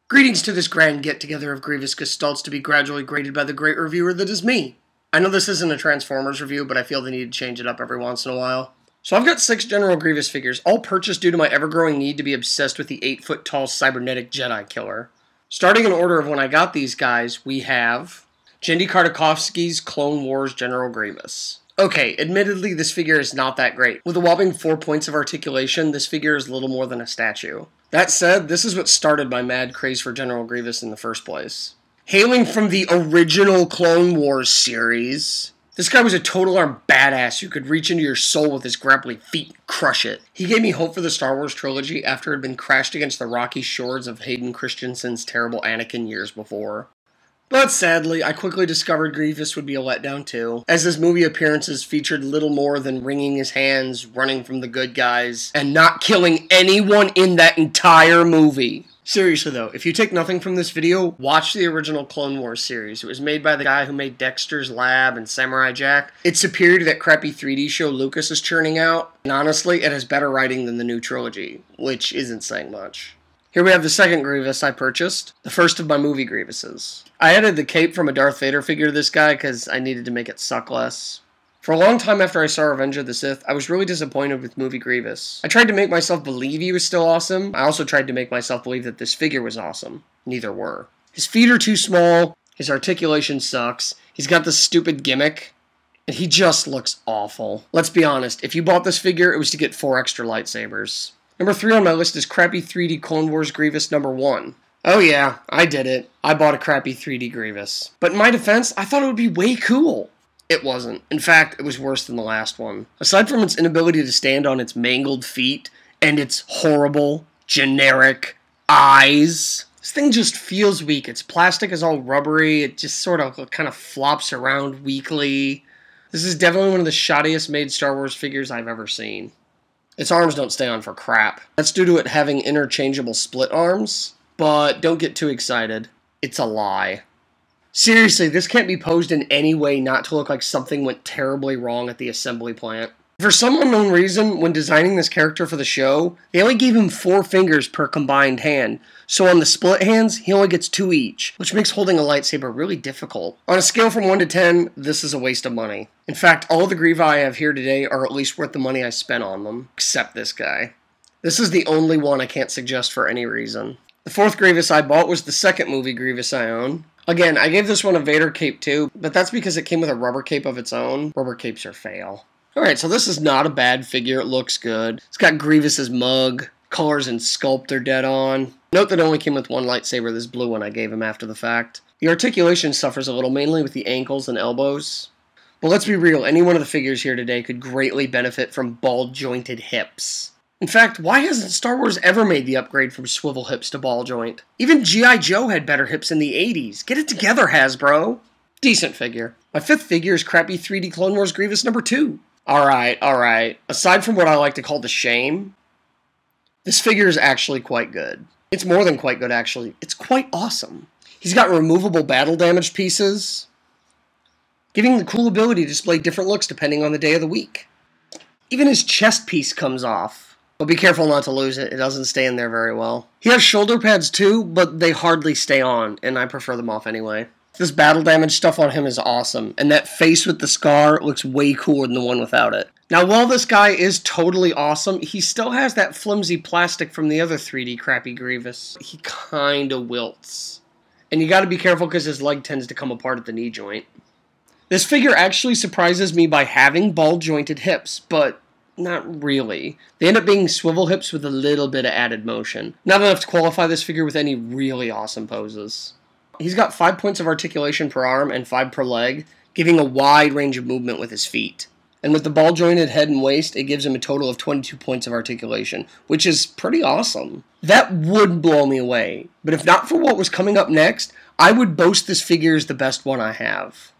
Greetings to this grand get-together of Grievous gestalts to be gradually graded by the great reviewer that is me. I know this isn't a Transformers review, but I feel the need to change it up every once in a while. So I've got 6 General Grievous figures, all purchased due to my ever-growing need to be obsessed with the 8-foot-tall cybernetic Jedi killer. Starting in order of when I got these guys, we have Tartakovsky's Clone Wars General Grievous. Okay, admittedly, this figure is not that great. With a whopping 4 points of articulation, this figure is little more than a statue. That said, this is what started my mad craze for General Grievous in the first place. Hailing from the original Clone Wars series, this guy was a total-arm badass who could reach into your soul with his grappling feet and crush it. He gave me hope for the Star Wars trilogy after it had been crashed against the rocky shores of Hayden Christensen's terrible Anakin years before. But sadly, I quickly discovered Grievous would be a letdown too, as his movie appearances featured little more than wringing his hands, running from the good guys, and not killing anyone in that entire movie. Seriously though, if you take nothing from this video, watch the original Clone Wars series. It was made by the guy who made Dexter's Lab and Samurai Jack. It's superior to that crappy 3D show Lucas is churning out, and honestly, it has better writing than the new trilogy, which isn't saying much. Here we have the second Grievous I purchased, the first of my movie Grievouses. I added the cape from a Darth Vader figure to this guy because I needed to make it suck less. For a long time after I saw Revenge of the Sith, I was really disappointed with movie Grievous. I tried to make myself believe he was still awesome. I also tried to make myself believe that this figure was awesome. Neither were. His feet are too small, his articulation sucks, he's got this stupid gimmick, and he just looks awful. Let's be honest, if you bought this figure, it was to get 4 extra lightsabers. Number 3 on my list is crappy 3D Clone Wars Grievous number 1. Oh yeah, I did it. I bought a crappy 3D Grievous. But in my defense, I thought it would be way cool. It wasn't. In fact, it was worse than the last one. Aside from its inability to stand on its mangled feet, and its horrible, generic eyes, this thing just feels weak. Its plastic is all rubbery, it just sort of kind of flops around weakly. This is definitely one of the shoddiest made Star Wars figures I've ever seen. Its arms don't stay on for crap. That's due to it having interchangeable split arms, but don't get too excited. It's a lie. Seriously, this can't be posed in any way not to look like something went terribly wrong at the assembly plant. For some unknown reason, when designing this character for the show, they only gave him 4 fingers per combined hand, so on the split hands, he only gets 2 each, which makes holding a lightsaber really difficult. On a scale from 1 to 10, this is a waste of money. In fact, all the Grievous I have here today are at least worth the money I spent on them, except this guy. This is the only one I can't suggest for any reason. The 4th Grievous I bought was the second movie Grievous I own. Again, I gave this one a Vader cape too, but that's because it came with a rubber cape of its own. Rubber capes are fail. Alright, so this is not a bad figure, it looks good. It's got Grievous's mug, colors and sculpt are dead on. Note that it only came with 1 lightsaber, this blue one I gave him after the fact. The articulation suffers a little, mainly with the ankles and elbows. But let's be real, any one of the figures here today could greatly benefit from ball-jointed hips. In fact, why hasn't Star Wars ever made the upgrade from swivel hips to ball joint? Even G.I. Joe had better hips in the 80s. Get it together, Hasbro! Decent figure. My 5th figure is crappy 3D Clone Wars Grievous number 2. Alright. Aside from what I like to call the shame, this figure is actually quite good. It's more than quite good, actually. It's quite awesome. He's got removable battle damaged pieces, giving the cool ability to display different looks depending on the day of the week. Even his chest piece comes off. But be careful not to lose it. It doesn't stay in there very well. He has shoulder pads too, but they hardly stay on, and I prefer them off anyway. This battle damage stuff on him is awesome, and that face with the scar looks way cooler than the one without it. Now, while this guy is totally awesome, he still has that flimsy plastic from the other 3D crappy Grievous. He kinda wilts. And you gotta be careful because his leg tends to come apart at the knee joint. This figure actually surprises me by having ball-jointed hips, but not really. They end up being swivel hips with a little bit of added motion. Not enough to qualify this figure with any really awesome poses. He's got 5 points of articulation per arm and 5 per leg, giving a wide range of movement with his feet. And with the ball-jointed head and waist, it gives him a total of 22 points of articulation, which is pretty awesome. That would blow me away, but if not for what was coming up next, I would boast this figure is the best one I have.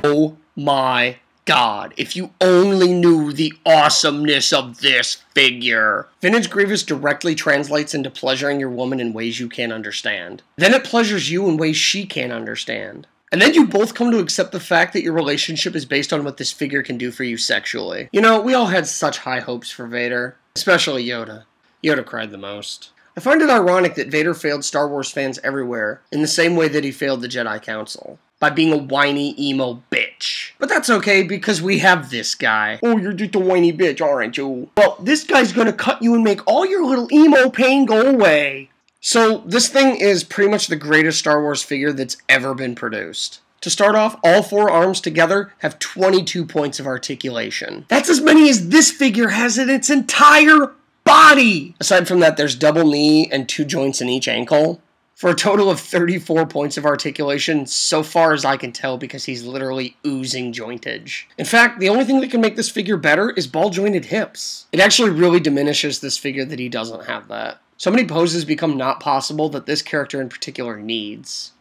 Oh my god, if you only knew the awesomeness of this figure. Vintage Grievous directly translates into pleasuring your woman in ways you can't understand. Then it pleasures you in ways she can't understand. And then you both come to accept the fact that your relationship is based on what this figure can do for you sexually. You know, we all had such high hopes for Vader. Especially Yoda. Yoda cried the most. I find it ironic that Vader failed Star Wars fans everywhere, in the same way that he failed the Jedi Council. By being a whiny, emo bitch. But that's okay, because we have this guy. Oh, you're just a whiny bitch, aren't you? Well, this guy's gonna cut you and make all your little emo pain go away. So, this thing is pretty much the greatest Star Wars figure that's ever been produced. To start off, all 4 arms together have 22 points of articulation. That's as many as this figure has in its entire body! Aside from that, there's double knee and 2 joints in each ankle, for a total of 34 points of articulation, so far as I can tell, because he's literally oozing jointage. In fact, the only thing that can make this figure better is ball-jointed hips. It actually really diminishes this figure that he doesn't have that. So many poses become not possible that this character in particular needs.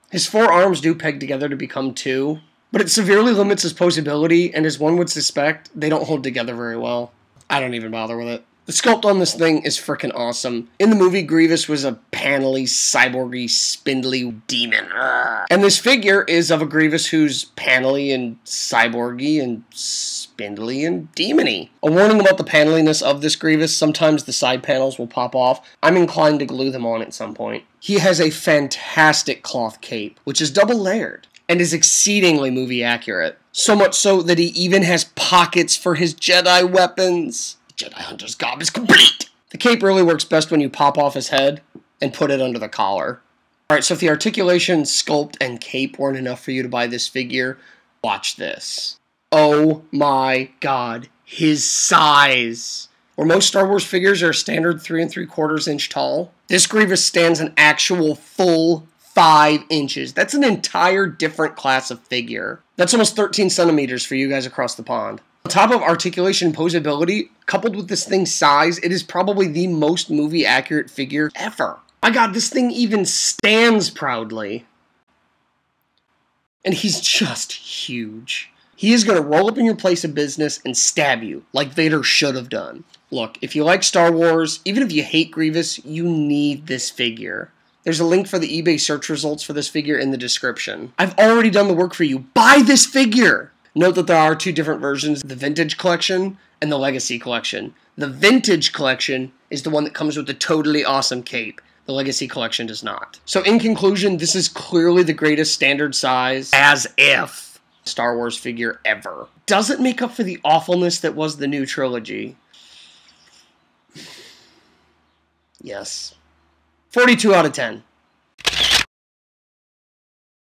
His 4 arms do peg together to become 2, but it severely limits his posability, and as one would suspect, they don't hold together very well. I don't even bother with it. The sculpt on this thing is frickin' awesome. In the movie, Grievous was a panely, cyborgy, spindly demon. And this figure is of a Grievous who's panely and cyborgy and spindly and demony. A warning about the paneliness of this Grievous: sometimes the side panels will pop off. I'm inclined to glue them on at some point. He has a fantastic cloth cape, which is double layered, and is exceedingly movie accurate. So much so that he even has pockets for his Jedi weapons. Jedi Hunter's gob is complete! The cape really works best when you pop off his head and put it under the collar. Alright, so if the articulation, sculpt, and cape weren't enough for you to buy this figure, watch this. Oh my god, his size! Where most Star Wars figures are a standard 3 3/4 inch tall, this Grievous stands an actual full 5 inches. That's an entire different class of figure. That's almost 13 centimeters for you guys across the pond. On top of articulation and posability, coupled with this thing's size, it is probably the most movie-accurate figure ever. My god, this thing even stands proudly. And he's just huge. He is going to roll up in your place of business and stab you, like Vader should have done. Look, if you like Star Wars, even if you hate Grievous, you need this figure. There's a link for the eBay search results for this figure in the description. I've already done the work for you. Buy this figure! Note that there are 2 different versions, the Vintage Collection and the Legacy Collection. The Vintage Collection is the one that comes with the totally awesome cape. The Legacy Collection does not. So in conclusion, this is clearly the greatest standard size, as if, Star Wars figure ever. Does it make up for the awfulness that was the new trilogy? Yes. 42 out of 10.